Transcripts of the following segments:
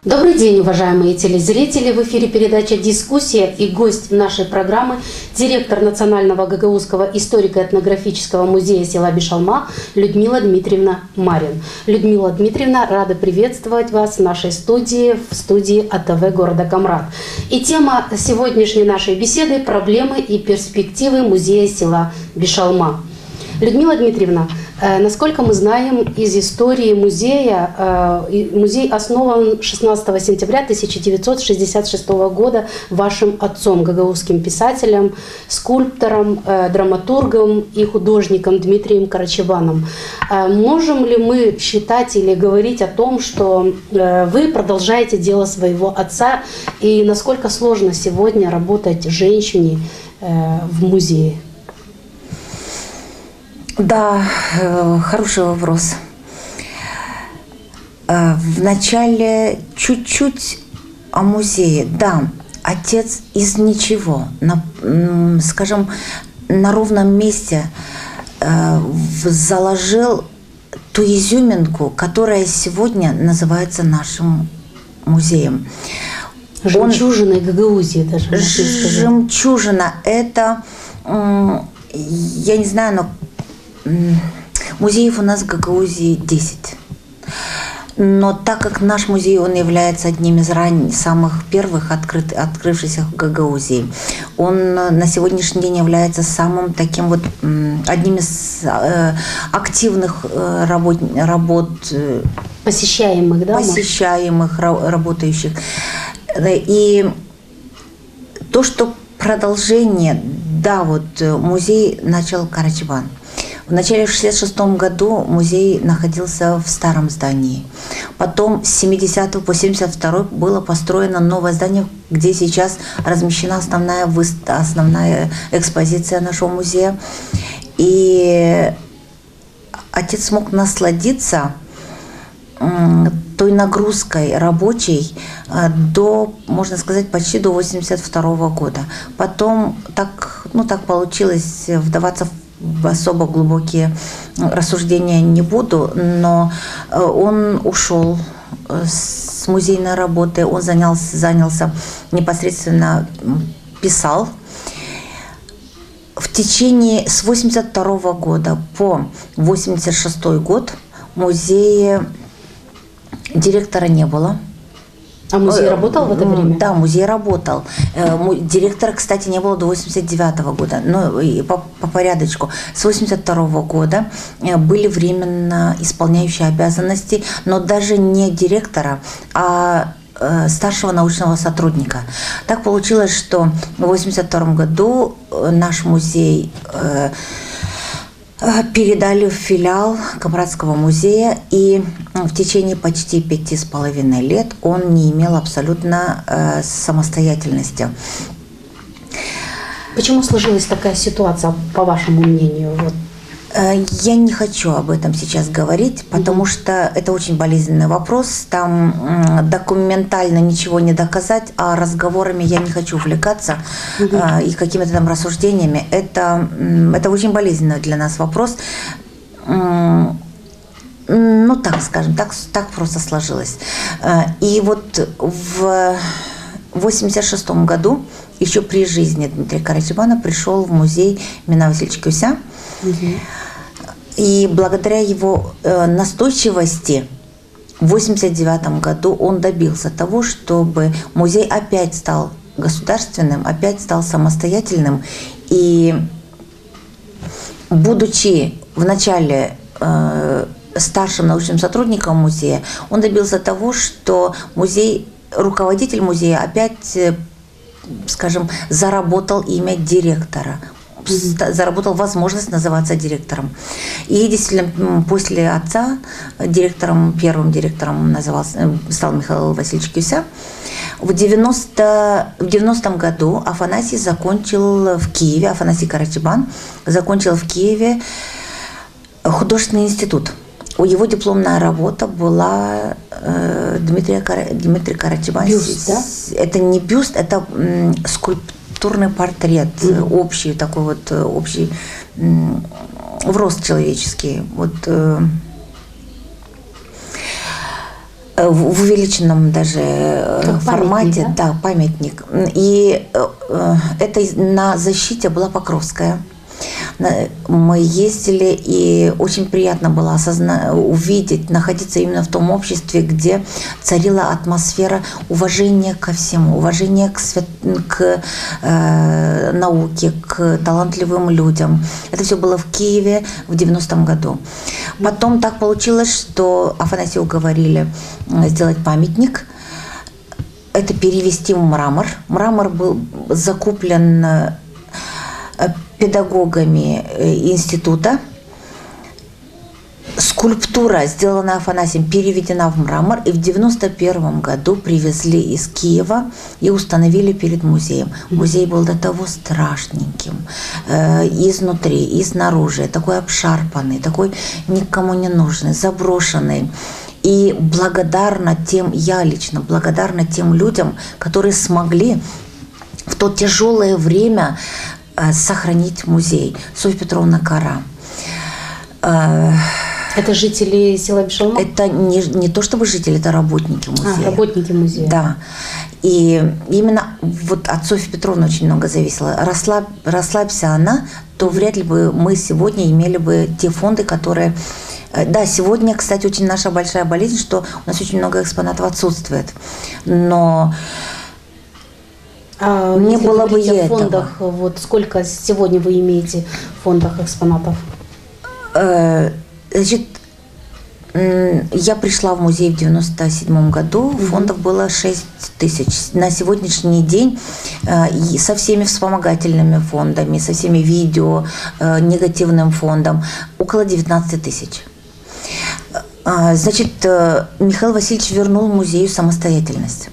Добрый день, уважаемые телезрители! В эфире передача «Дискуссия» и гость нашей программы – директор Национального гагаузского историко-этнографического музея села Бишалма Людмила Дмитриевна Марин. Людмила Дмитриевна, рада приветствовать вас в нашей студии, в студии АТВ города Камрад. И тема сегодняшней нашей беседы – проблемы и перспективы музея села Бишалма. Людмила Дмитриевна, насколько мы знаем из истории музея, музей основан 16 сентября 1966 года вашим отцом, гагаузским писателем, скульптором, драматургом и художником Дмитрием Карачеваном. Можем ли мы считать или говорить о том, что вы продолжаете дело своего отца, и насколько сложно сегодня работать женщине в музее? Да, хороший вопрос. Вначале чуть-чуть о музее. Да, отец из ничего, скажем, на ровном месте заложил ту изюминку, которая сегодня называется нашим музеем. Жемчужиной Гагаузии даже. Жемчужина – это, я не знаю, но музеев у нас в Гагаузии 10. Но так как наш музей, он является одним из самых первых открывшихся в Гагаузии, он на сегодняшний день является самым таким вот, одним из активных работ посещаемых, да? Посещаемых, работающих. И то, что продолжение, да, вот музей начал Карачеван. В начале 1966 году музей находился в старом здании. Потом с 70 по 72 было построено новое здание, где сейчас размещена основная экспозиция нашего музея. И отец смог насладиться той нагрузкой рабочей до, можно сказать, почти до 1982 года. Потом так получилось, вдаваться в особо глубокие рассуждения не буду, но он ушел с музейной работы, он занялся непосредственно, писал. В течение с 1982 года по 1986 год в музее директора не было. А музей работал в это время? Да, музей работал. Директора, кстати, не было до 1989 года. Но по порядочку. С 1982 года были временно исполняющие обязанности, но даже не директора, а старшего научного сотрудника. Так получилось, что в 1982 году наш музей передали в филиал Камрадского музея, и в течение почти 5,5 лет он не имел абсолютно самостоятельности. Почему сложилась такая ситуация, по вашему мнению? Я не хочу об этом сейчас говорить, потому что это очень болезненный вопрос. Там документально ничего не доказать, а разговорами я не хочу увлекаться и какими-то там рассуждениями. Это очень болезненный для нас вопрос. Ну, так скажем, так просто сложилось. И вот в 1986 году, еще при жизни Дмитрия Карачевана, пришел в музей Мина Васильевич Кюся. И благодаря его настойчивости в 1989 году он добился того, чтобы музей опять стал государственным, опять стал самостоятельным. И будучи вначале старшим научным сотрудником музея, он добился того, что руководитель музея опять, скажем, заработал имя директора, заработал возможность называться директором. И действительно, после отца первым директором стал Михаил Васильевич Кюся. В 90-м году Афанасий Карачебан закончил в Киеве художественный институт. Его дипломная работа была Дмитрий Карачеван. Бюст, да? Это не бюст, это скульптурный портрет, общий такой вот, общий в рост человеческий. Вот В увеличенном даже как формате, памятник, да, памятник. И это на защите была Покровская. Мы ездили, и очень приятно было увидеть, находиться именно в том обществе, где царила атмосфера уважения ко всему, уважения к науке, к талантливым людям. Это все было в Киеве в 90-м году. Потом так получилось, что Афанасию уговорили сделать памятник. Это перевести в мрамор. Мрамор был закуплен педагогами института. Скульптура, сделанная Афанасием, переведена в мрамор, и в 91 году привезли из Киева и установили перед музеем. Музей был до того страшненьким, изнутри, и снаружи, такой обшарпанный, такой никому не нужный, заброшенный. И благодарна тем, я лично благодарна тем людям, которые смогли в то тяжелое время сохранить музей. Софья Петровна Кара. Это жители села Бишалма? Это не то чтобы жители, это работники музея. Работники музея. Да. И именно вот от Софьи Петровны очень много зависело. Расслабься она, то вряд ли бы мы сегодня имели бы те фонды, которые... Да, сегодня, кстати, очень наша большая болезнь, что у нас очень много экспонатов отсутствует. Но... не было бы и в фондах, вот сколько сегодня вы имеете в фондах экспонатов? Значит, я пришла в музей в 97 году, фондов было 6 тысяч. На сегодняшний день со всеми вспомогательными фондами, со всеми видео, негативным фондом около 19 тысяч. Значит, Михаил Васильевич вернул музею самостоятельность.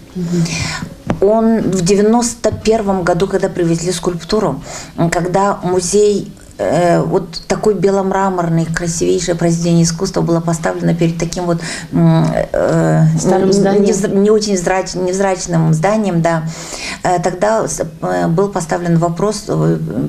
Он в 91 году, когда привезли скульптуру, когда музей, вот такой беломраморный, красивейшее произведение искусства было поставлено перед таким вот старым зданием. Не очень невзрачным зданием, да, тогда был поставлен вопрос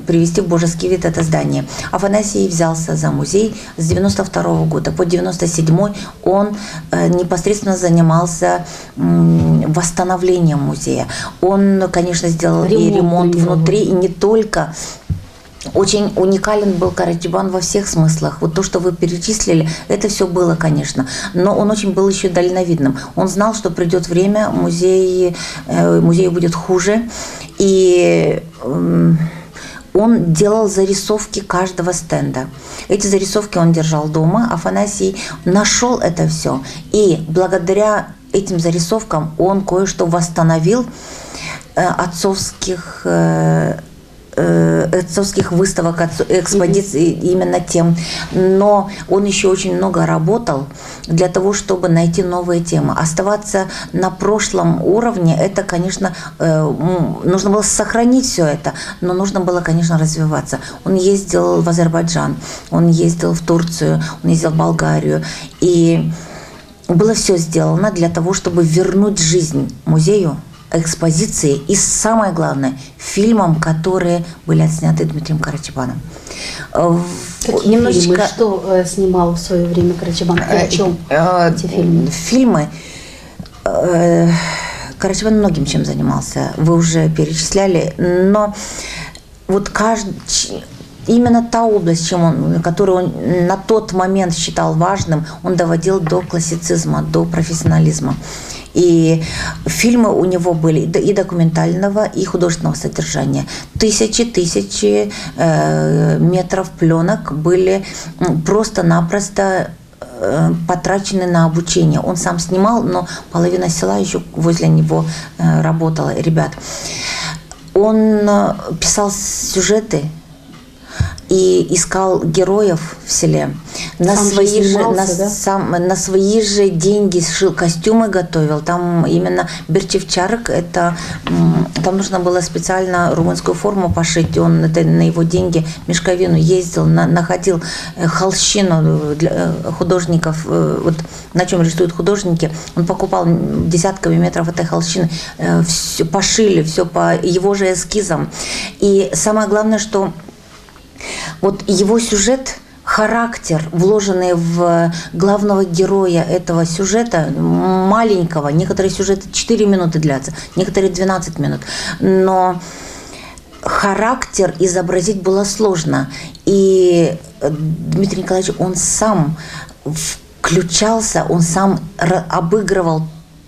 привести в божеский вид это здание. Афанасий взялся за музей с 92 года. По 97 он непосредственно занимался восстановлением музея. Он, конечно, сделал и ремонт внутри, и не только. Очень уникален был Карачибан во всех смыслах. Вот то, что вы перечислили, это все было, конечно. Но он очень был еще дальновидным. Он знал, что придет время, музею будет хуже. И он делал зарисовки каждого стенда. Эти зарисовки он держал дома. Афанасий нашел это все. И благодаря этим зарисовкам он кое-что восстановил отцовских выставок, экспозиций именно тем. Но он еще очень много работал для того, чтобы найти новые темы. Оставаться на прошлом уровне, это, конечно, нужно было сохранить все это, но нужно было, конечно, развиваться. Он ездил в Азербайджан, он ездил в Турцию, он ездил в Болгарию. И было все сделано для того, чтобы вернуть жизнь музею, экспозиции и, самое главное, фильмам, которые были отсняты Дмитрием Карачибаном. Какие фильмы? Что снимал в свое время Карачибан? И о чем эти фильмы? Фильмы. Карачибан многим чем занимался. Вы уже перечисляли. Но вот именно та область, которую он на тот момент считал важным, он доводил до классицизма, до профессионализма. И фильмы у него были и документального, и художественного содержания. Тысячи метров пленок были просто-напросто потрачены на обучение. Он сам снимал, но половина села еще возле него работала, ребят. Он писал сюжеты и искал героев в селе. На свои же деньги шил костюмы, готовил. Там именно Берчевчарок, там нужно было специально румынскую форму пошить. Он на его деньги мешковину ездил, находил холщину для художников, вот на чем рисуют художники. Он покупал десятками метров этой холщины, все пошили, все по его же эскизам. И самое главное, что вот его сюжет характер, вложенный в главного героя этого сюжета, маленького, некоторые сюжеты 4 минуты длятся, некоторые 12 минут, но характер изобразить было сложно. И Дмитрий Николаевич, он сам включался, он сам обыгрывал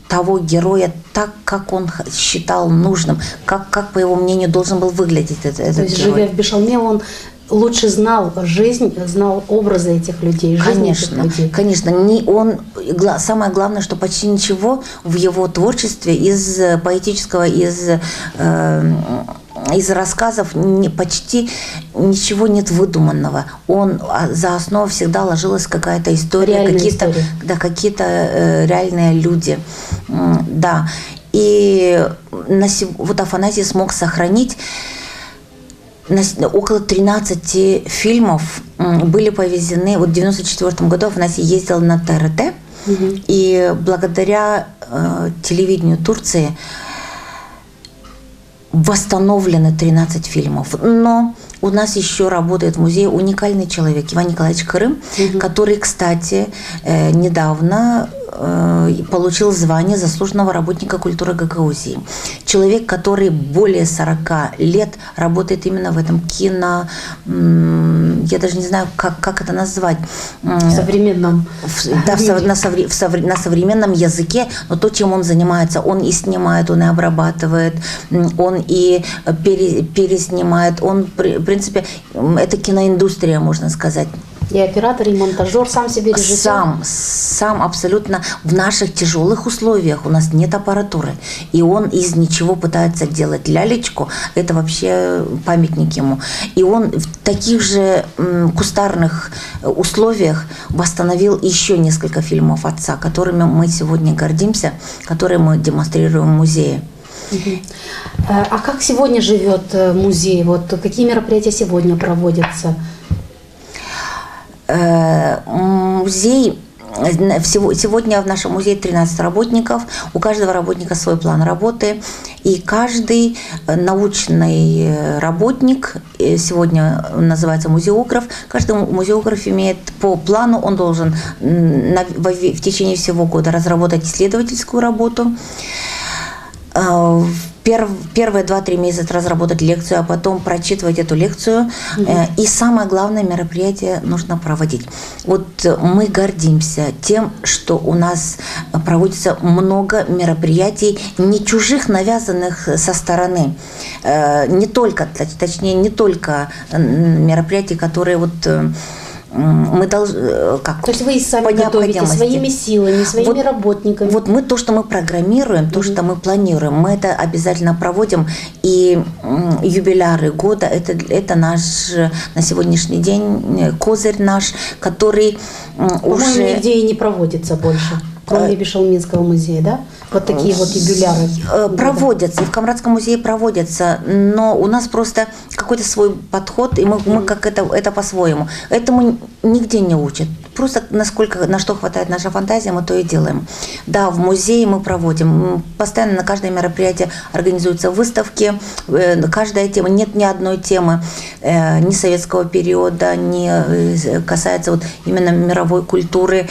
того героя так, как он считал нужным, как по его мнению, должен был выглядеть этот То есть, герой. живя в Бишалме, он лучше знал жизнь, знал образы этих людей, жизнь этих людей. Конечно. Самое главное, что почти ничего в его творчестве из поэтического, из рассказов почти ничего нет выдуманного. За основу всегда ложилась какая-то история, какие-то реальные люди. Да. И вот Афанасий смог сохранить около 13 фильмов были повезены. Вот в 1994 году Афанасий ездил на ТРТ, и благодаря телевидению Турции восстановлены 13 фильмов. Но у нас еще работает в музее уникальный человек, Иван Николаевич Крым, который, кстати, недавно получил звание заслуженного работника культуры Гагаузии. Человек, который более 40 лет работает именно в этом кино, я даже не знаю, как это назвать. Современном. Да, на современном языке, но то, чем он занимается, он и снимает, он и обрабатывает, он и переснимает, он, в принципе, это киноиндустрия, можно сказать. И оператор, и монтажер, сам себе режиссер. Сам абсолютно в наших тяжелых условиях. У нас нет аппаратуры. И он из ничего пытается делать лялечку. Это вообще памятник ему. И он в таких же кустарных условиях восстановил еще несколько фильмов отца, которыми мы сегодня гордимся, которые мы демонстрируем в музее. А как сегодня живет музей? Вот какие мероприятия сегодня проводятся? Музей, сегодня в нашем музее 13 работников, у каждого работника свой план работы, и каждый научный работник, сегодня называется музеограф, каждый музеограф имеет по плану, он должен в течение всего года разработать исследовательскую работу, первые 2-3 месяца разработать лекцию, а потом прочитывать эту лекцию. И самое главное, мероприятие нужно проводить. Вот мы гордимся тем, что у нас проводится много мероприятий, не чужих, навязанных со стороны. Не только мероприятий, которые вот мы должны, То есть вы и сами готовите своими силами, своими работниками. Вот то, что мы программируем, то, что мы планируем, мы это обязательно проводим. И юбиляры года – это наш на сегодняшний день козырь наш, который По-моему, нигде и не проводится больше, кроме Бишалминского музея, да? Вот такие вот юбиляры. Проводятся, и в Камрадском музее проводятся, но у нас просто какой-то свой подход, и мы как это по-своему. Этому нигде не учат. Просто на что хватает наша фантазия, мы то и делаем. Да, в музее мы проводим. Постоянно на каждое мероприятие организуются выставки. Каждая тема, нет ни одной темы ни советского периода, не касается вот именно мировой культуры.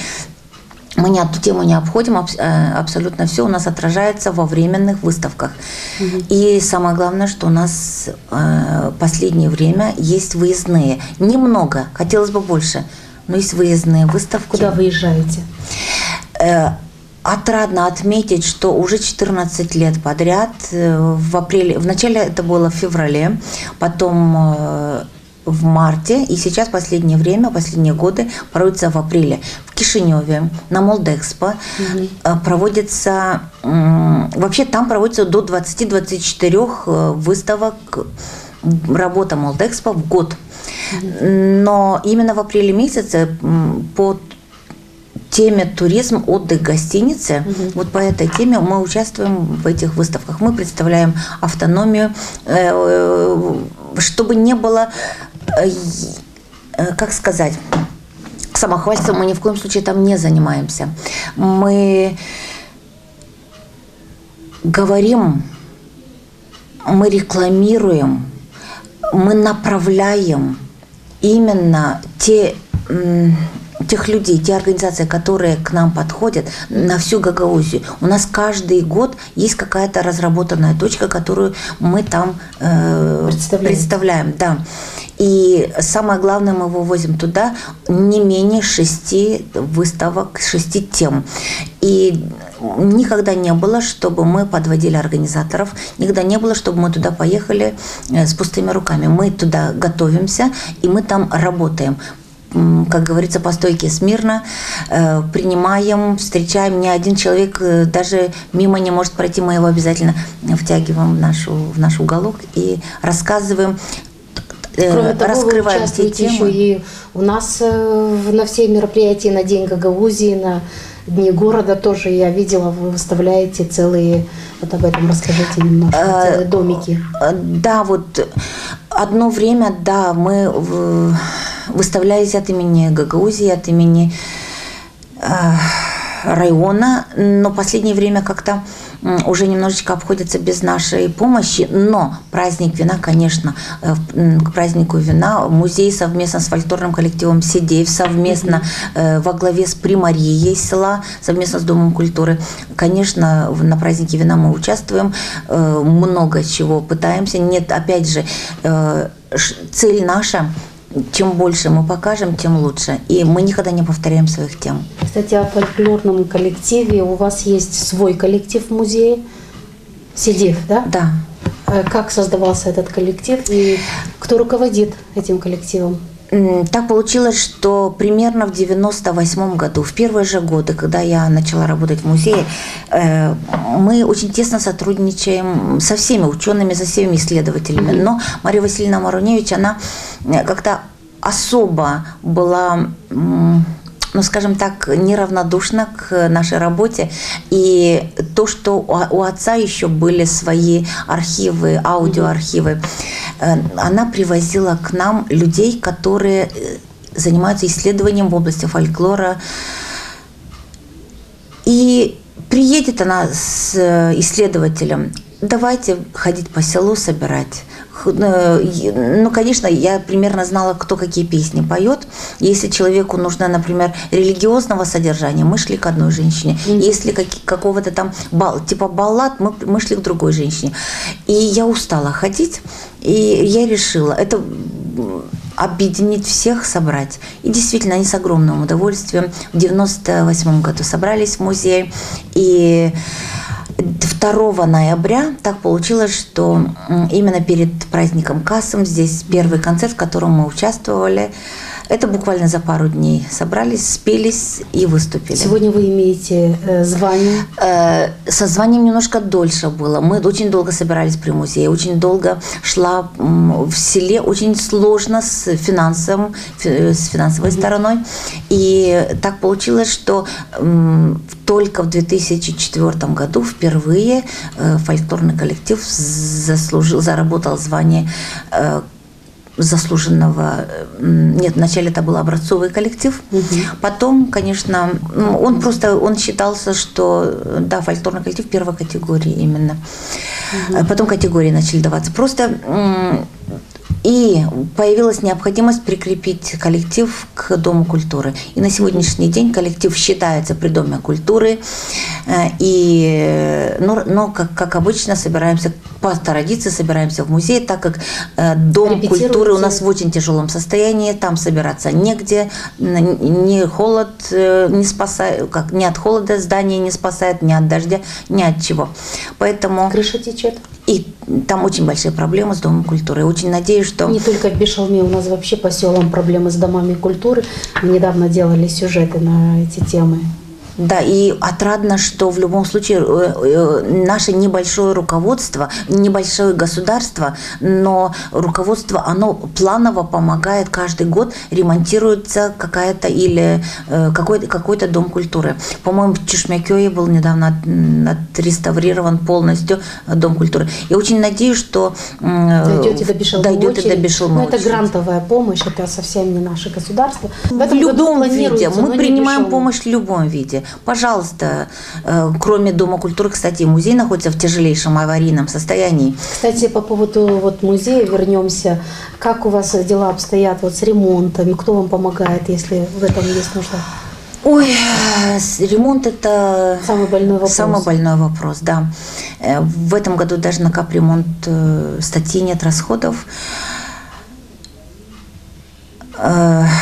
Мы ни одну тему не обходим, абсолютно все у нас отражается во временных выставках. И самое главное, что у нас в последнее время есть выездные. Немного, хотелось бы больше, но есть выездные выставки. Куда выезжаете? Отрадно отметить, что уже 14 лет подряд, в апреле, вначале это было в феврале, потом в марте, и сейчас последнее время, последние годы проводится в апреле в Кишиневе на Молдэкспо. Проводится, вообще там проводится до 20-24 выставок, работа Молдэкспо в год. Но именно в апреле месяце по теме туризм, отдых, гостиницы, вот по этой теме мы участвуем в этих выставках. Мы представляем автономию, чтобы не было, как сказать, самохвальством мы ни в коем случае там не занимаемся. Мы говорим, мы рекламируем, мы направляем именно те тех людей, те организации, которые к нам подходят на всю Гагаузию. У нас каждый год есть какая-то разработанная точка, которую мы там представляем. Да. И самое главное, мы вывозим туда не менее 6 выставок, 6 тем. И никогда не было, чтобы мы подводили организаторов, никогда не было, чтобы мы туда поехали с пустыми руками. Мы туда готовимся, и мы там работаем. Как говорится, по стойке смирно, принимаем, встречаем. Ни один человек даже мимо не может пройти, мы его обязательно втягиваем в наш уголок и рассказываем, кроме того, раскрываем вы те участвуете темы. еще и у нас на все мероприятия, на День Гагаузии, на Дни города тоже я видела, вы выставляете целые, вот об этом расскажите немножко, целые домики. Да, вот одно время, да, мы выставлялись от имени Гагаузии, от имени района, но в последнее время как-то уже немножечко обходится без нашей помощи, но праздник вина, конечно, к празднику вина музей совместно с фольклорным коллективом Сидеев, совместно во главе с примарией села, совместно с Домом культуры, конечно, на празднике вина мы участвуем, много чего пытаемся, нет, опять же, цель наша, чем больше мы покажем, тем лучше. И мы никогда не повторяем своих тем. Кстати, о фольклорном коллективе. У вас есть свой коллектив в музее, Сидеев, да? Да. Как создавался этот коллектив и кто руководит этим коллективом? Так получилось, что примерно в 98 году, в первые же годы, когда я начала работать в музее, мы очень тесно сотрудничаем со всеми учеными, со всеми исследователями. Но Мария Васильевна Маруневич, она как-то особо была, ну, скажем так, неравнодушна к нашей работе. И то, что у отца еще были свои архивы, аудиоархивы, она привозила к нам людей, которые занимаются исследованием в области фольклора. И приедет она с исследователем, давайте ходить по селу, собирать. Ну, конечно, я примерно знала, кто какие песни поет. Если человеку нужно, например, религиозного содержания, мы шли к одной женщине. Если какого-то там типа баллад, мы шли к другой женщине. И я устала ходить, и я решила это объединить всех, собрать. И действительно, они с огромным удовольствием в 98 году собрались в музее. И 2 ноября так получилось, что именно перед праздником Касым здесь первый концерт, в котором мы участвовали. Это буквально за пару дней собрались, спелись и выступили. Сегодня вы имеете звание? Со званием немножко дольше было. Мы очень долго собирались при музее, очень долго шла в селе, очень сложно с финансовой стороной. И так получилось, что только в 2004 году впервые фольклорный коллектив заработал звание заслуженного. Нет, вначале это был образцовый коллектив. Потом, конечно, он считался, что да, фольклорный коллектив первой категории именно. Потом категории начали даваться. Просто и появилась необходимость прикрепить коллектив к Дому культуры. И на сегодняшний день коллектив считается при Доме культуры. Но как обычно, собираемся по традиции, собираемся в музее, так как Дом культуры у нас в очень тяжелом состоянии, там собираться негде, ни холод не спасает, ни от холода здание не спасает, ни от дождя, ни от чего. Поэтому крыша течет. И там очень большие проблемы с Домом культуры. Очень надеюсь, что... Не только в Бишалме, у нас вообще по селам проблемы с домами культуры. Мы недавно делали сюжеты на эти темы. Да, и отрадно, что в любом случае наше небольшое руководство, небольшое государство, но руководство, оно планово помогает каждый год, ремонтируется какая-то или какой-то дом культуры. По-моему, в Чешмякёе был недавно отреставрирован полностью дом культуры. Я очень надеюсь, что дойдете до Бишалмы. Это грантовая помощь, это совсем не наше государство. В любом виде. Мы принимаем помощь в любом виде. Пожалуйста, кроме Дома культуры, кстати, музей находится в тяжелейшем аварийном состоянии. Кстати, по поводу вот музея вернемся. Как у вас дела обстоят вот с ремонтом? Кто вам помогает, если в этом есть нужда? Ой, ремонт – это самый больной вопрос. Самый больной вопрос, да. В этом году даже на капремонт статьи нет расходов.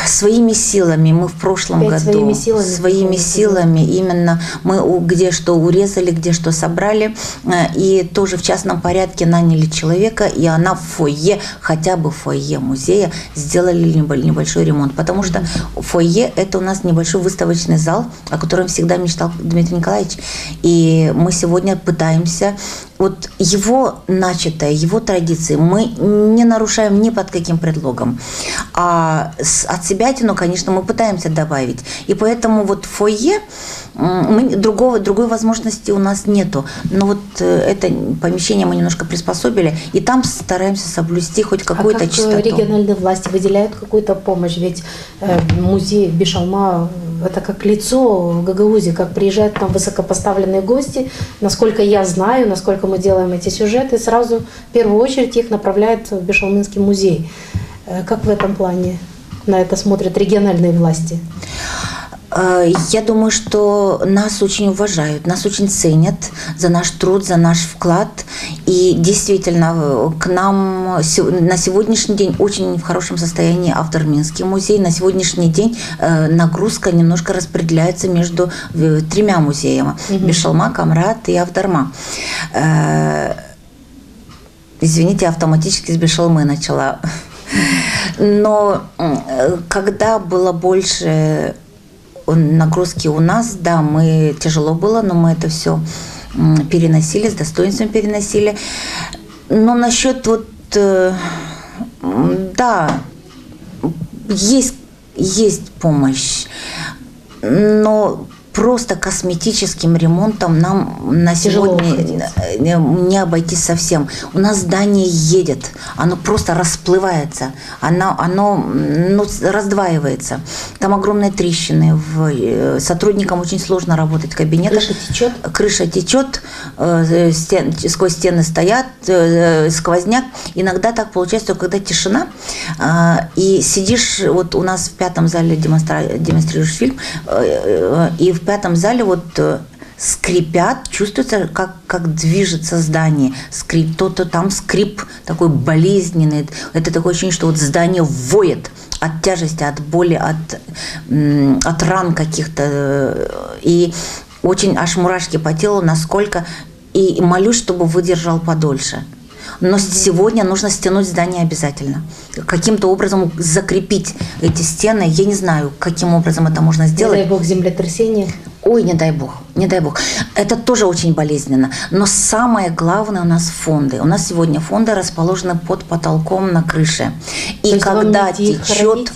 Своими силами мы в прошлом году, своими силами именно мы где что урезали, где что собрали, и тоже в частном порядке наняли человека, и она в фойе, хотя бы в фойе музея сделали небольшой ремонт, потому что фойе – это у нас небольшой выставочный зал, о котором всегда мечтал Дмитрий Николаевич, и мы сегодня пытаемся вот его начатое, его традиции мы не нарушаем ни под каким предлогом. А от себятину, конечно, мы пытаемся добавить. И поэтому вот фойе, другой возможности у нас нету. Но вот это помещение мы немножко приспособили, и там стараемся соблюсти хоть какую-то чистоту. Региональные власти выделяют какую-то помощь? Ведь музей Бишалма – это как лицо в Гагаузии, как приезжают к нам высокопоставленные гости. Насколько я знаю, насколько мы делаем эти сюжеты, сразу в первую очередь их направляют в Бишалминский музей. Как в этом плане на это смотрят региональные власти? Я думаю, что нас очень уважают, нас очень ценят за наш труд, за наш вклад. И действительно, к нам на сегодняшний день очень в хорошем состоянии Авдорминский музей. На сегодняшний день нагрузка немножко распределяется между тремя музеями. Бишалма, Камрат и Авдорма. Извините, автоматически с Бишалмы начала. Но когда было больше нагрузки у нас, да, тяжело было, но мы это все переносили, с достоинством переносили. Но насчет вот, да, есть помощь, но просто косметическим ремонтом нам на сегодня не обойтись совсем. У нас здание едет, оно просто расплывается, оно раздваивается. Там огромные трещины, сотрудникам очень сложно работать в кабинетах. Крыша течет, сквозь стены стоят, сквозняк. Иногда так получается, когда тишина, и сидишь, вот у нас в 5 зале демонстрируешь фильм, и в 5 зале вот скрипят, чувствуется, как движется здание. Там скрип такой болезненный. Это такое ощущение, что вот здание воет от тяжести, от боли, от ран каких-то. И очень аж мурашки по телу, насколько... И молюсь, чтобы выдержал подольше. Но сегодня нужно стянуть здание обязательно. Каким-то образом закрепить эти стены. Я не знаю, каким образом это можно сделать. Не дай бог землетрясение. Ой, не дай бог, не дай бог. Это тоже очень болезненно. Но самое главное у нас фонды. У нас сегодня фонды расположены под потолком на крыше. И когда течет,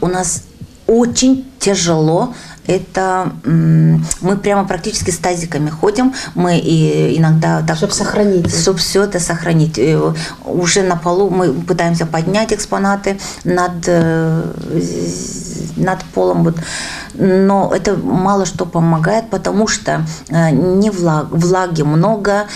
у нас очень тяжело. Это мы прямо практически с тазиками ходим. Мы и иногда так, чтобы сохранить. Чтобы все это сохранить. Уже на полу мы пытаемся поднять экспонаты над полом. Вот. Но это мало что помогает, потому что не влаги много.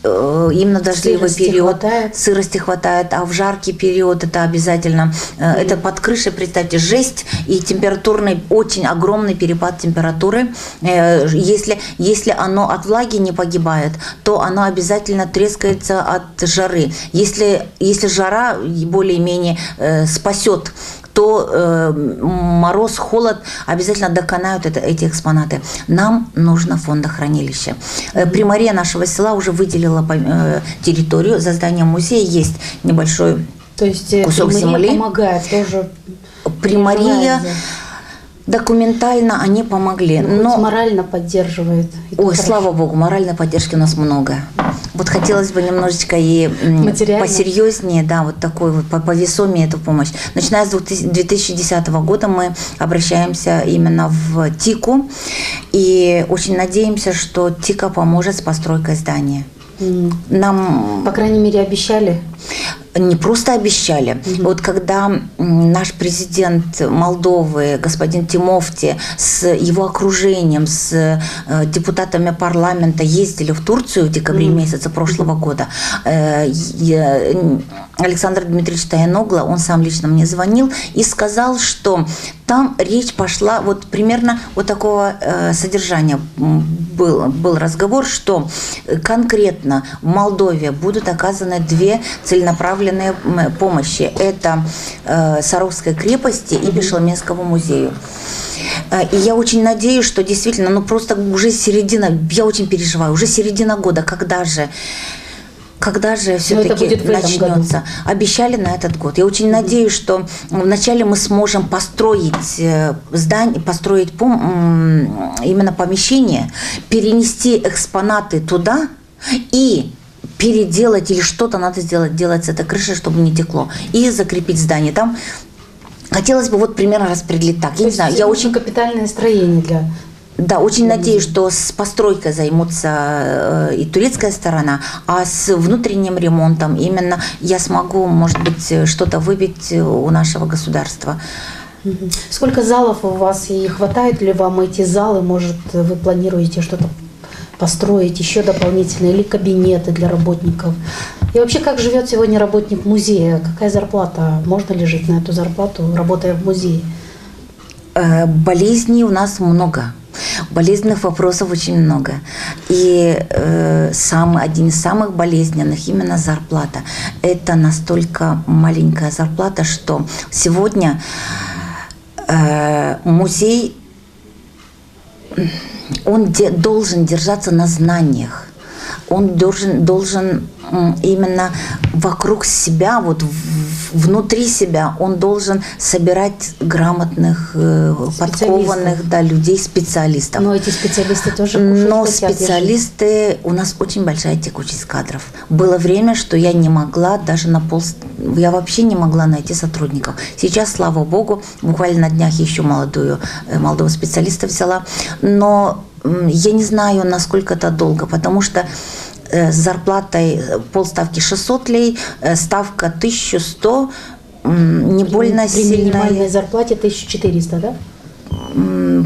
Именно дождливый период, сырости хватает, а в жаркий период это обязательно. Это под крышей, представьте, жесть и температурный, очень огромный перепад температуры. Если оно от влаги не погибает, то оно обязательно трескается от жары. Если жара более-менее спасет, то мороз, холод обязательно доконают эти экспонаты. Нам нужно фондохранилище. Примария нашего села уже выделила территорию. За зданием музея есть небольшой кусок земли. Помогает тоже. Примария документально они помогли. Но морально поддерживает. Ой, слава богу, моральной поддержки у нас много. Вот хотелось бы немножечко и посерьезнее, да, вот такой вот повесомее эту помощь. Начиная с 2010 года мы обращаемся именно в ТИКу и очень надеемся, что ТИКа поможет с постройкой здания. Нам, по крайней мере, обещали. Не просто обещали. Вот когда наш президент Молдовы, господин Тимофти, с его окружением, с депутатами парламента ездили в Турцию в декабре месяце прошлого года, Александр Дмитриевич Стояногло, он сам лично мне звонил и сказал, что там речь пошла вот примерно вот такого содержания. Был разговор, что конкретно в Молдове будут оказаны две целенаправленные помощи. Это Саровской крепости и Бешалменскому музею. И я очень надеюсь, что действительно, ну просто уже середина, я очень переживаю, уже середина года, когда же все-таки начнется? Обещали на этот год. Я очень надеюсь, что вначале мы сможем построить здание, именно помещение, перенести экспонаты туда и переделать, или что-то надо делать с этой крышей, чтобы не текло, и закрепить здание. Там хотелось бы вот примерно распределить так. Я не знаю, я очень капитальное строение для... Да, очень надеюсь, что с постройкой займутся и турецкая сторона, а с внутренним ремонтом именно я смогу, может быть, что-то выбить у нашего государства. Сколько залов у вас и хватает ли вам эти залы? Может, вы планируете что-то построить еще дополнительно или кабинеты для работников? И вообще, как живет сегодня работник музея? Какая зарплата? Можно ли жить на эту зарплату, работая в музее? Болезней у нас много. Болезненных вопросов очень много. И один из самых болезненных именно зарплата. Это настолько маленькая зарплата, что сегодня музей, он должен держаться на знаниях. Он должен именно вокруг себя, вот внутри себя, он должен собирать грамотных, подкованных людей, специалистов. Но эти специалисты тоже Но специалисты, у нас очень большая текучесть кадров. Было время, что я не могла даже я вообще не могла найти сотрудников. Сейчас, слава богу, буквально на днях еще молодого специалиста взяла, но я не знаю, насколько это долго, потому что с зарплатой полставки 600 лей, ставка 1100, не больно сильная. При минимальной зарплате 1400, да?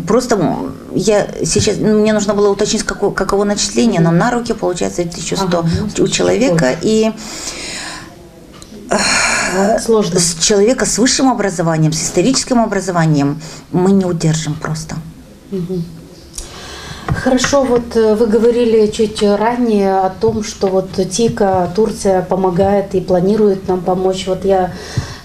Просто мне нужно было уточнить, каково начисление, но на руки получается 1100 у человека. И сложно. С человека с высшим образованием, с историческим образованием мы не удержим просто. Хорошо, вот вы говорили чуть ранее о том, что вот ТИКа, Турция помогает и планирует нам помочь. Вот я,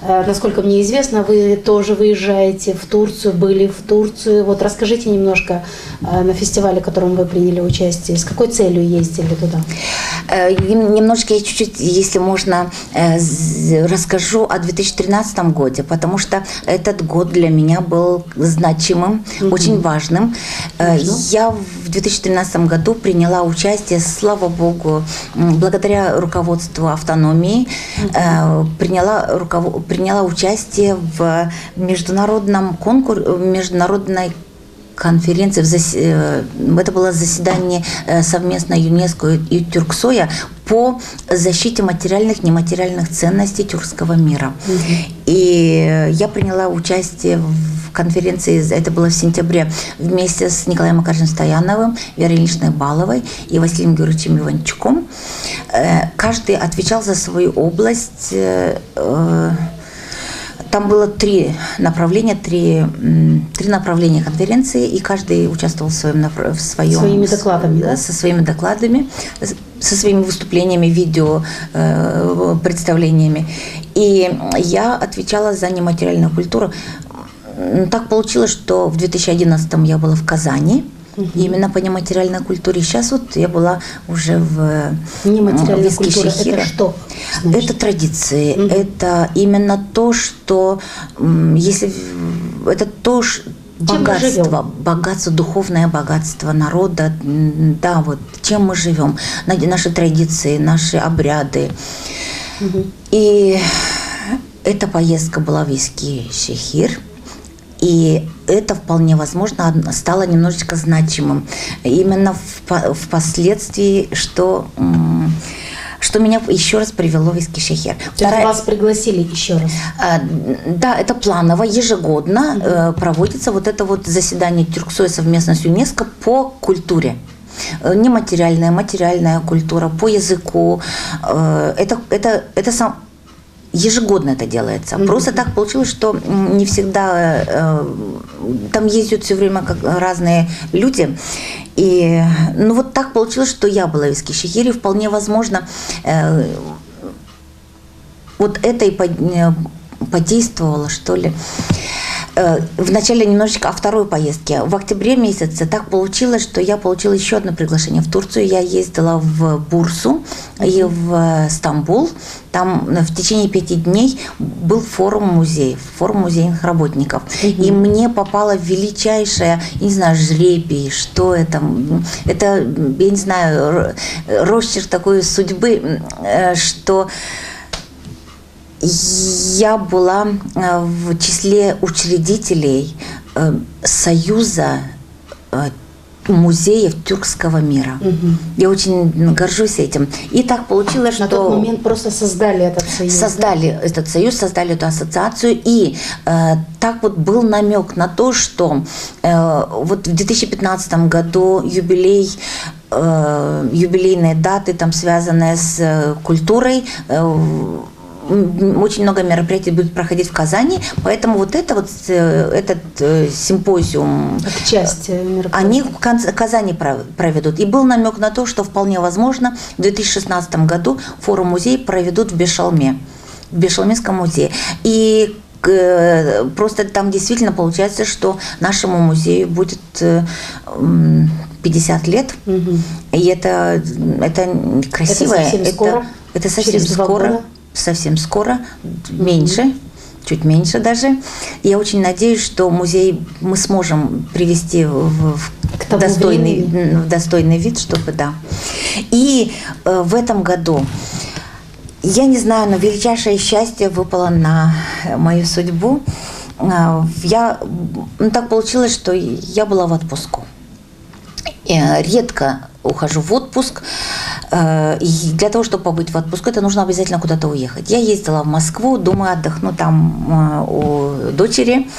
насколько мне известно, вы тоже выезжаете в Турцию, были в Турции. Вот расскажите немножко на фестивале, в котором вы приняли участие, с какой целью ездили туда? Немножечко я чуть-чуть, если можно, расскажу о 2013 году, потому что этот год для меня был значимым, очень важным. Я в 2013 году приняла участие, слава богу, благодаря руководству автономии, приняла участие в международном международной конференции, это было заседание совместно ЮНЕСКО и Тюрксоя по защите материальных и нематериальных ценностей тюркского мира. И я приняла участие в конференции, это было в сентябре, вместе с Николаем Макаровичем Стояновым, Верой Ильиничной Баловой и Василием Георгиевичем Иванчуком. Каждый отвечал за свою область. Там было три направления конференции, и каждый участвовал своими докладами, да? Со своими докладами, со своими выступлениями, видео, представлениями. И я отвечала за нематериальную культуру. Так получилось, что в 2011 я была в Казани, именно по нематериальной культуре. Сейчас вот я была уже в нематериальной культуре. Это что? Значит? Это традиции. Это именно то, что богатство, духовное богатство народа, да, вот чем мы живем, наши традиции, наши обряды. И эта поездка была в Ескишехир. И это вполне возможно стало немножечко значимым. Именно впоследствии, что что меня еще раз привело в Эскишехир. То есть вас пригласили еще раз? Да, это планово, ежегодно проводится вот это вот заседание Тюрксой совместно с ЮНЕСКО по культуре. Нематериальная, материальная культура, по языку. Это сам... Ежегодно это делается. Просто так получилось, что не всегда там ездят все время разные люди. И ну вот так получилось, что я была в Эскишехире. Вполне возможно, вот это и подействовало, что ли. Вначале немножечко о второй поездке. В октябре месяце так получилось, что я получила еще одно приглашение в Турцию. Я ездила в Бурсу и в Стамбул. Там в течение 5 дней был форум музеев, форум музейных работников. И мне попало величайшее, я не знаю, жребий, что это. Это, я не знаю, росчерк такой судьбы, что... Я была в числе учредителей Союза музеев тюркского мира. Я очень горжусь этим. И так получилось, что... На тот момент просто создали этот союз. Создали этот союз, создали эту ассоциацию. И так вот был намек на то, что вот в 2015 году юбилейные даты, там, связанные с культурой, очень много мероприятий будет проходить в Казани, поэтому вот этот симпозиум, как часть мероприятия, они в Казани проведут. И был намек на то, что вполне возможно в 2016 году форум музей проведут в Бешалме, в Бешалминском музее. И просто там действительно получается, что нашему музею будет 50 лет, и это красиво. Это совсем скоро? Это совсем скоро. Совсем скоро, меньше, чуть меньше даже. Я очень надеюсь, что музей мы сможем привести в достойный вид, чтобы, да. И в этом году, я не знаю, но величайшее счастье выпало на мою судьбу. Так получилось, что я была в отпуску. Редко ухожу в отпуск. И для того, чтобы побыть в отпуске, это нужно обязательно куда-то уехать. Я ездила в Москву, думаю, отдохну там у дочери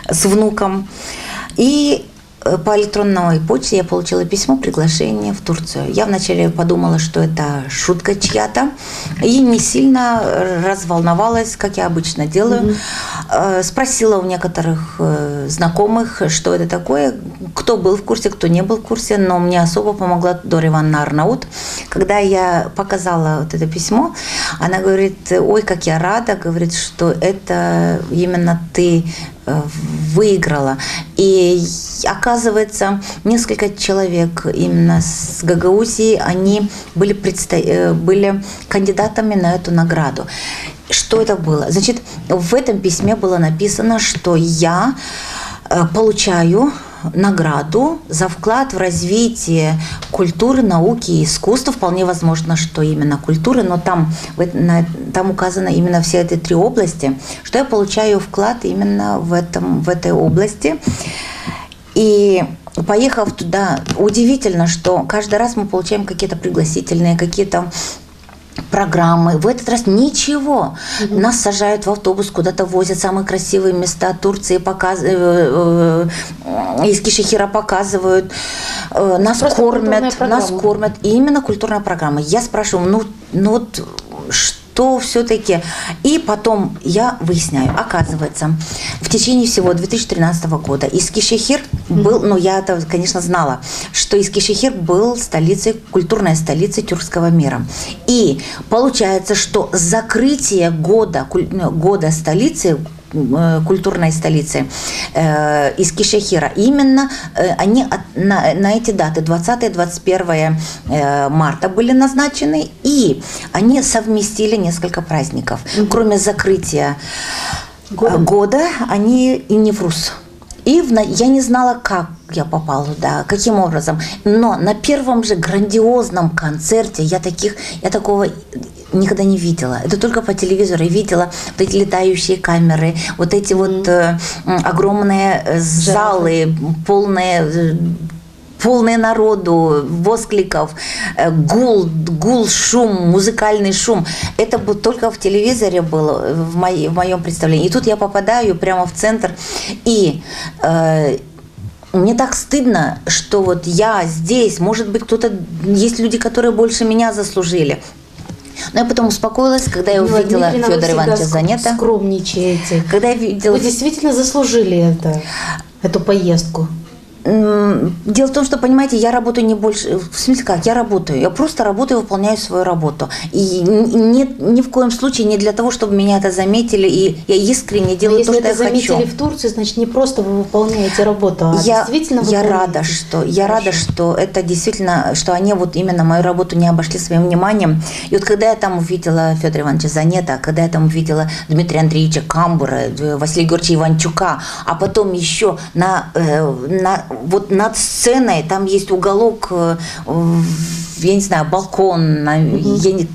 с внуком. И по электронной почте я получила письмо, приглашение в Турцию. Я вначале подумала, что это шутка чья-то, и не сильно разволновалась, как я обычно делаю. Спросила у некоторых знакомых, что это такое, кто был в курсе, кто не был в курсе, но мне особо помогла Дора Ивановна Арнаут. Когда я показала вот это письмо, она говорит: ой, как я рада, говорит, что это именно ты выиграла. И оказывается, несколько человек именно с Гагаузии, они были кандидатами на эту награду. Что это было? Значит, в этом письме было написано, что я получаю награду за вклад в развитие культуры, науки и искусства. Вполне возможно, что именно культуры, но там указано именно все эти 3 области, что я получаю вклад именно в этой области. И поехав туда, удивительно, что каждый раз мы получаем какие-то пригласительные, какие-то программы. В этот раз ничего. Нас сажают в автобус, куда-то возят, самые красивые места Турции из Эскишехира показывают. Нас кормят. И именно культурная программа. Я спрашиваю, ну вот что все-таки? И потом я выясняю, оказывается, в течение всего 2013 года Эскишехир был, я это, конечно, знала, что Эскишехир был культурной столицей тюркского мира. И получается, что закрытие года столицы, культурной столицы Эскишехира, именно они на эти даты 20-21 марта были назначены, и они совместили несколько праздников. Кроме закрытия года, они и Невруз. И я не знала, как я попала туда, каким образом. Но на первом же грандиозном концерте я такого никогда не видела. Это только по телевизору я видела вот эти летающие камеры, вот эти вот огромные залы, полные полные народу, воскликов, гул, шум, музыкальный шум. Это только в телевизоре было, в моем представлении. И тут я попадаю прямо в центр, и мне так стыдно, что вот я здесь, может быть, есть люди, которые больше меня заслужили. Но я потом успокоилась, когда я увидела Федора Ивановича Занета. Скромничаете. Когда я видела... Вы действительно заслужили эту поездку. Дело в том, что, понимаете, я работаю не больше... В смысле как? Я работаю. Я просто работаю и выполняю свою работу. И ни в коем случае не для того, чтобы меня это заметили. И я искренне делаю то, что я хочу. Если это заметили в Турции, значит, не просто вы выполняете работу, а действительно выполняете. Я рада, что это действительно... Что они вот именно мою работу не обошли своим вниманием. И вот когда я там увидела Федора Ивановича Занета, когда я там увидела Дмитрия Андреевича Камбура, Василия Георгиевича Иванчука, а потом еще вот над сценой там есть уголок, я не знаю, балкон,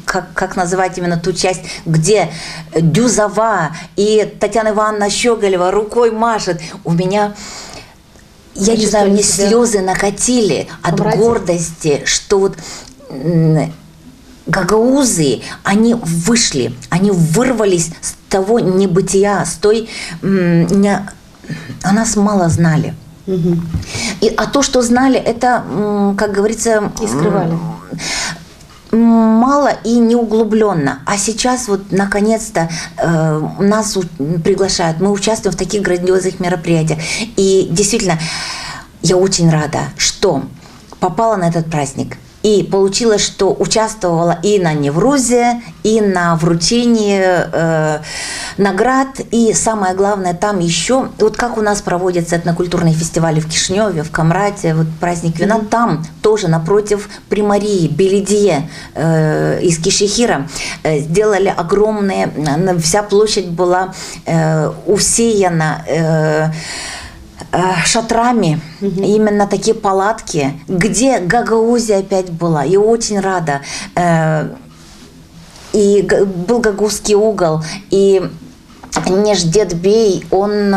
как называть именно ту часть, где Дюзова и Татьяна Ивановна Щеголева рукой машет. У меня, я не знаю, мне слезы накатили от гордости, что вот гагаузы, они вышли, они вырвались с того небытия, с той... О нас мало знали. А то, что знали, это, как говорится... И скрывали. Мало и неуглубленно. А сейчас вот наконец-то нас приглашают. Мы участвуем в таких грандиозных мероприятиях. И действительно, я очень рада, что попала на этот праздник. И получилось, что участвовала и на Неврузе, и на вручении наград. И самое главное, там еще, вот как у нас проводятся этнокультурные фестивали в Кишиневе, в Камрате, вот праздник вина, там тоже напротив Примарии, Белидье из Кишихира сделали огромные, вся площадь была усеяна шатрами, именно такие палатки, где Гагаузи опять была. И очень рада. И был Гагаузский угол, и Неждетбей, он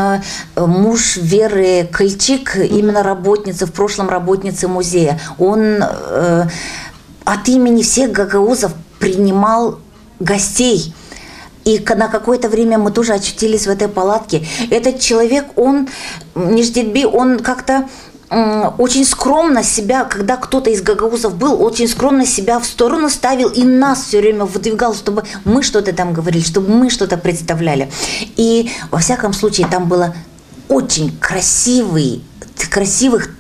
муж Веры Кыльчик, именно работницы, в прошлом работницы музея. Он от имени всех гагаузов принимал гостей. И на какое-то время мы тоже очутились в этой палатке. Этот человек, он, Неждетбей, он как-то очень скромно себя, когда кто-то из гагаузов был, очень скромно себя в сторону ставил и нас все время выдвигал, чтобы мы что-то там говорили, чтобы мы что-то представляли. И во всяком случае там было очень красивых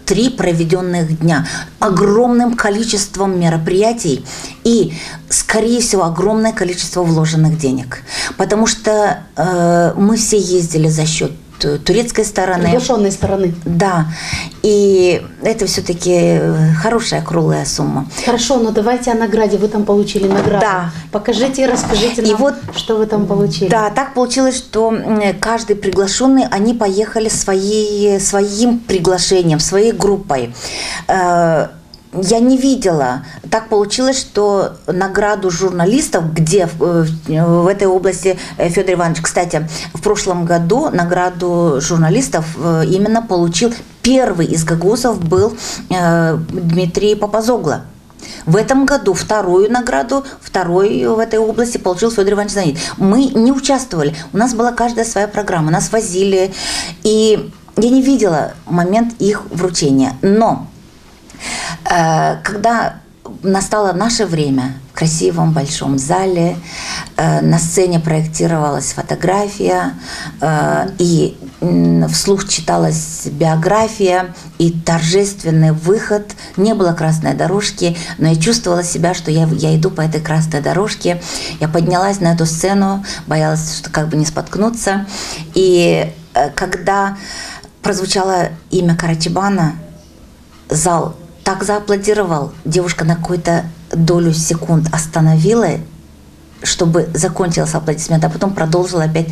3 проведенных дня, огромным количеством мероприятий и, скорее всего, огромное количество вложенных денег. Потому что мы все ездили за счет турецкой стороны. Приглашенной стороны. Да. И это все-таки хорошая, круглая сумма. Хорошо, но давайте о награде. Вы там получили награду. Да. Покажите и расскажите нам, вот, что вы там получили. Да, так получилось, что каждый приглашенный, они поехали своим приглашением, своей группой. Я не видела. Так получилось, что награду журналистов, где в этой области Федор Иванович, кстати, в прошлом году награду журналистов именно получил первый из гагаузов был Дмитрий Папазогло. В этом году вторую награду, второй в этой области получил Федор Иванович Занет. Мы не участвовали. У нас была каждая своя программа. Нас возили. И я не видела момент их вручения. Но когда настало наше время в красивом большом зале, на сцене проектировалась фотография, и вслух читалась биография, и торжественный выход. Не было красной дорожки, но я чувствовала себя, что я иду по этой красной дорожке. Я поднялась на эту сцену, боялась, что как бы не споткнуться. И когда прозвучало имя Карачибана, зал так зааплодировал. Девушка на какую-то долю секунд остановила, чтобы закончился аплодисмент, а потом продолжила опять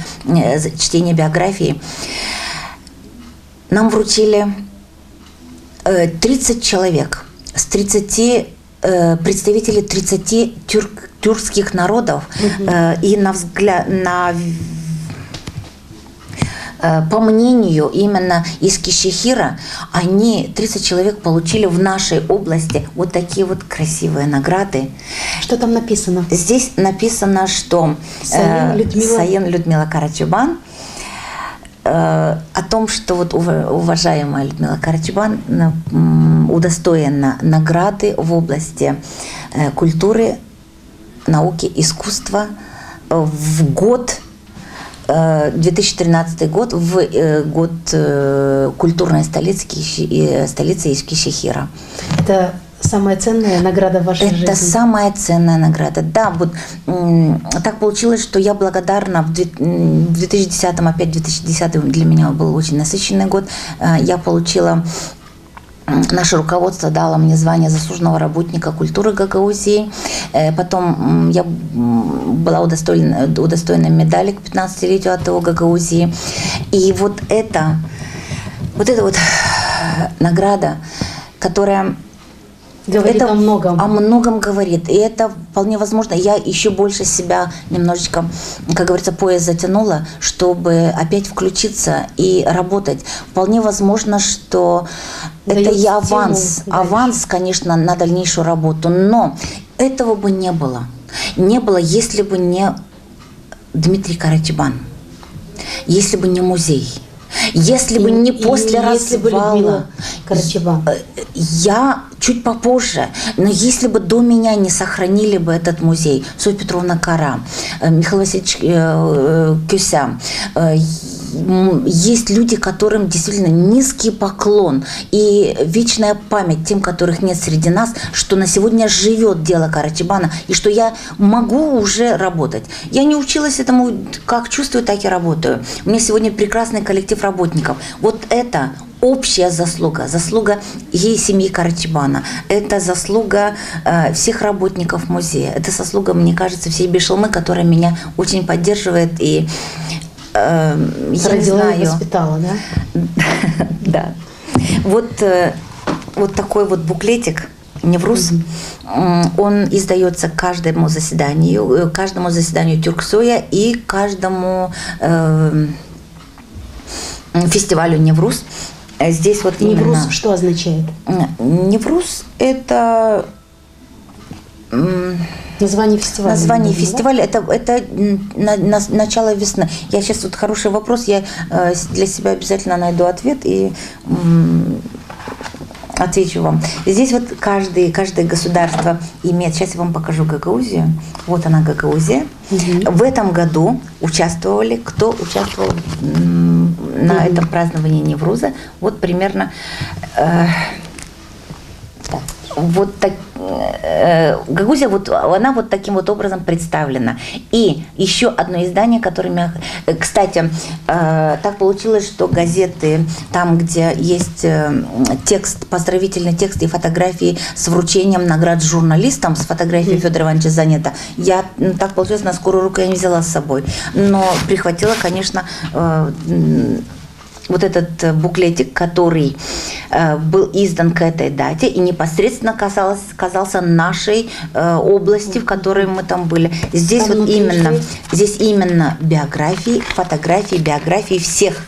чтение биографии. Нам вручили 30 человек, с 30 представителей 30 тюркских народов. И по мнению именно из Кишихира, 30 человек получили в нашей области вот такие вот красивые награды. Что там написано? Здесь написано, что Саен Людмила Карачубан, о том, что вот уважаемая Людмила Карачубан удостоена награды в области культуры, науки, искусства в год 2013 год, в год культурной столицы из Кишихира. Это самая ценная награда в вашей жизни? Это самая ценная награда. Да, вот так получилось, что я благодарна в 2010-м, опять 2010 для меня был очень насыщенный год. Я получила, наше руководство дало мне звание заслуженного работника культуры Гагаузии. Потом я была удостоена медали к 15-летию АТО Гагаузии. И вот эта награда, которая говорит о многом. О многом говорит. И это вполне возможно. Я еще больше себя немножечко, как говорится, пояс затянула, чтобы опять включиться и работать. Вполне возможно, что это и аванс. Аванс, конечно, на дальнейшую работу. Но этого бы не было. Не было, если бы не Дмитрий Карачубан. Если бы не музей. Если бы не после развала, я чуть попозже, но если бы до меня не сохранили бы этот музей, Софья Петровна Кара, Михаил Васильевич Кюся, есть люди, которым действительно низкий поклон и вечная память тем, которых нет среди нас, что на сегодня живет дело Карачубана и что я могу уже работать. Я не училась этому, как чувствую, так и работаю. У меня сегодня прекрасный коллектив работников. Вот это общая заслуга и семьи Карачубана. Это заслуга всех работников музея. Это заслуга, мне кажется, всей Бишалмы, которая меня очень поддерживает и родила и воспитала, да? Да. Вот такой вот буклетик «Невруз», он издается каждому заседанию Тюрксоя и каждому фестивалю «Невруз». Здесь вот «Невруз» именно... что означает? «Невруз» – это... Название фестиваля. Название фестиваля, да? это начало весны. Я сейчас вот хороший вопрос, я для себя обязательно найду ответ и отвечу вам. Здесь вот каждое государство имеет, сейчас я вам покажу Гагаузию. Вот она, Гагаузия. Угу. В этом году кто участвовал на этом праздновании Невруза. Вот примерно... Вот так, Гагаузия, вот она вот таким вот образом представлена. И еще одно издание, которое... Кстати, так получилось, что газеты, там, где есть текст, поздравительный текст и фотографии с вручением наград журналистам, с фотографией Федора Ивановича Занета, так получилось, на скорую руку я не взяла с собой. Но прихватила, конечно... вот этот буклетик, который был издан к этой дате и непосредственно касался нашей области, в которой мы там были. Здесь вот именно биографии, фотографии, биографии всех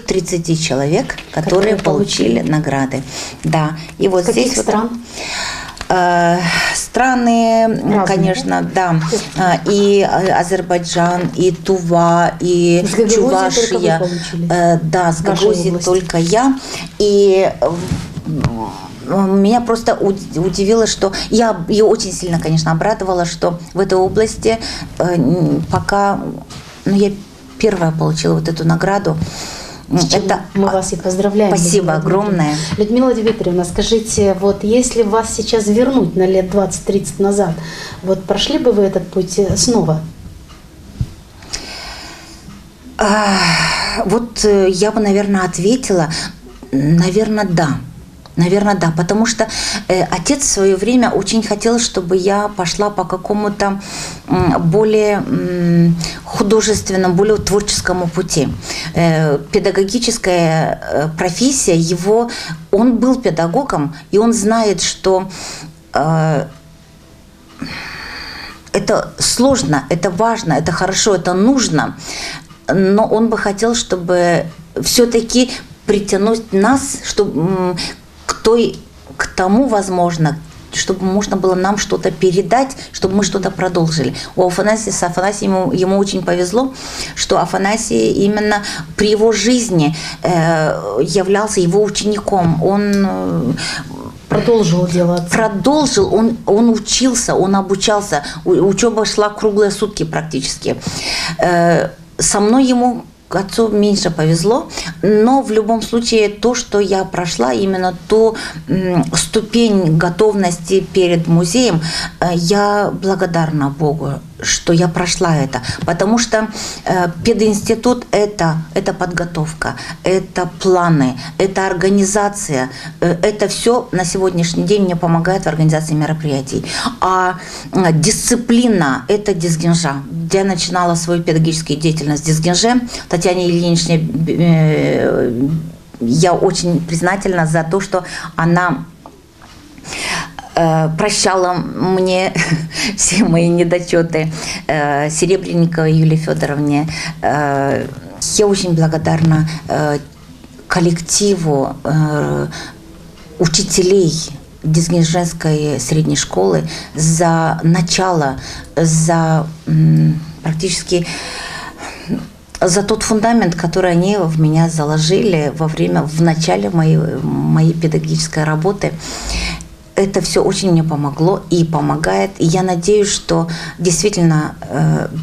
30 человек, которые получили награды. Да. И вот каких здесь стран? Страны, разные, конечно, да, и Азербайджан, и Тува, и Чувашия. Да, с Гагаузии только я. И меня просто удивило, что я ее очень сильно, конечно, обрадовала, что в этой области пока я первая получила вот эту награду. Мы вас и поздравляем. Спасибо огромное. Людмила Дмитриевна, скажите, вот если вас сейчас вернуть на лет 20-30 назад, вот прошли бы вы этот путь снова? Вот я бы, наверное, ответила, наверное, да. Наверное, да, потому что отец в свое время очень хотел, чтобы я пошла по какому-то более художественному, более творческому пути. Педагогическая профессия его, он был педагогом, и он знает, что это сложно, это важно, это хорошо, это нужно. но он бы хотел, чтобы все-таки притянуть нас, чтобы к тому, возможно, чтобы можно было нам что-то передать, чтобы мы что-то продолжили. У Афанасия, с Афанасием ему очень повезло, что Афанасий именно при его жизни являлся его учеником. Он продолжил делать. Продолжил, он учился, он обучался. Учеба шла круглые сутки практически. Со мной ему, отцу, меньше повезло, но в любом случае то, что я прошла, именно ту ступень готовности перед музеем, я благодарна Богу, что я прошла это, потому что пединститут это подготовка, это планы, это организация, это все на сегодняшний день мне помогает в организации мероприятий. А дисциплина – это Дизгинжа. Я начинала свою педагогическую деятельность в Дизгинже. Татьяне Ильиничне я очень признательна за то, что она прощала мне все мои недочеты. Серебренниковой Юлии Федоровне. Я очень благодарна коллективу учителей Дизгинженской средней школы за начало, за практически за тот фундамент, который они в меня заложили в начале моей педагогической работы. Это все очень мне помогло и помогает. И я надеюсь, что действительно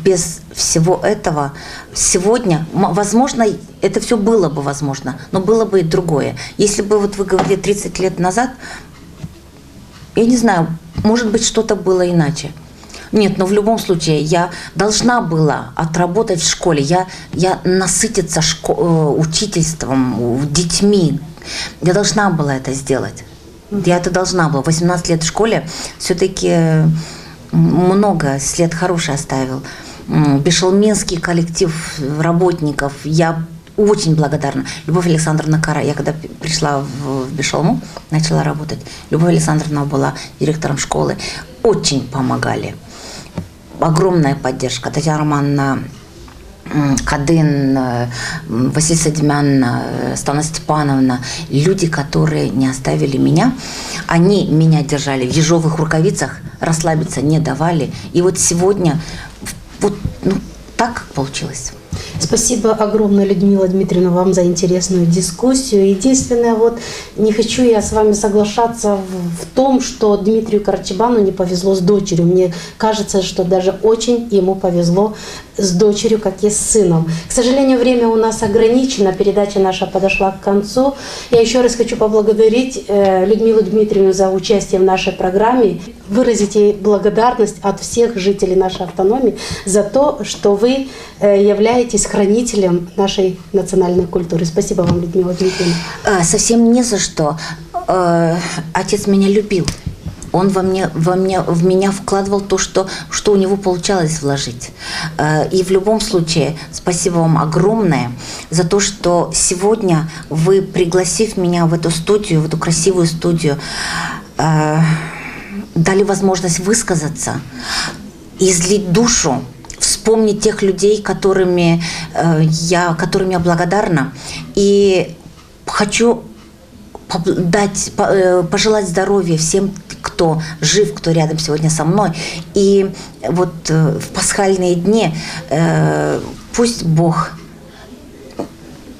без всего этого сегодня, возможно, это все было бы возможно, но было бы и другое. Если бы, вот вы говорили, 30 лет назад, я не знаю, может быть, что-то было иначе. Нет, но в любом случае я должна была отработать в школе, я насытиться учительством, детьми. Я должна была это сделать. Я это должна была. 18 лет в школе все-таки много след хороший оставил. Бешалминский коллектив работников. Я очень благодарна. Любовь Александровна Кара. Я когда пришла в Бешалму, начала работать. Любовь Александровна была директором школы. Очень помогали. Огромная поддержка. Татьяна Романовна Кадын, Василий Садимян, Стана Степановна, люди, которые не оставили меня, они меня держали в ежовых рукавицах, расслабиться не давали. И вот сегодня вот так как получилось. Спасибо огромное, Людмила Дмитриевна, вам за интересную дискуссию. Единственное, вот не хочу я с вами соглашаться в том, что Дмитрию Карачебану не повезло с дочерью. Мне кажется, что даже очень ему повезло с дочерью, как и с сыном. К сожалению, время у нас ограничено, передача наша подошла к концу. Я еще раз хочу поблагодарить Людмилу Дмитриевну за участие в нашей программе, выразить ей благодарность от всех жителей нашей автономии за то, что вы являетесь хранителем нашей национальной культуры. Спасибо вам, Людмила Дмитриевна. Совсем не за что. Отец меня любил. Он в меня вкладывал то, что у него получалось вложить. И в любом случае, спасибо вам огромное за то, что сегодня вы, пригласив меня в эту студию, в эту красивую студию, дали возможность высказаться, излить душу, вспомнить тех людей, которым я благодарна. И хочу пожелать здоровья всем, кто жив, кто рядом сегодня со мной. И вот в пасхальные дни пусть Бог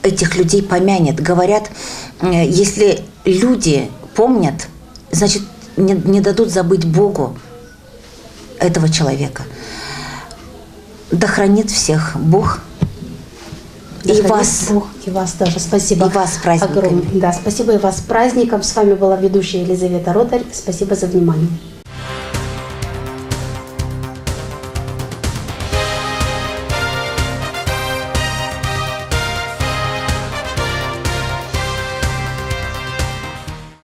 этих людей помянет. Говорят, если люди помнят, значит, не дадут забыть Богу этого человека. Да хранит всех Бог. И вас. Бог, и вас тоже. Спасибо. И вас с праздником. Да, спасибо и вас с праздником. С вами была ведущая Елизавета Ротарь. Спасибо за внимание.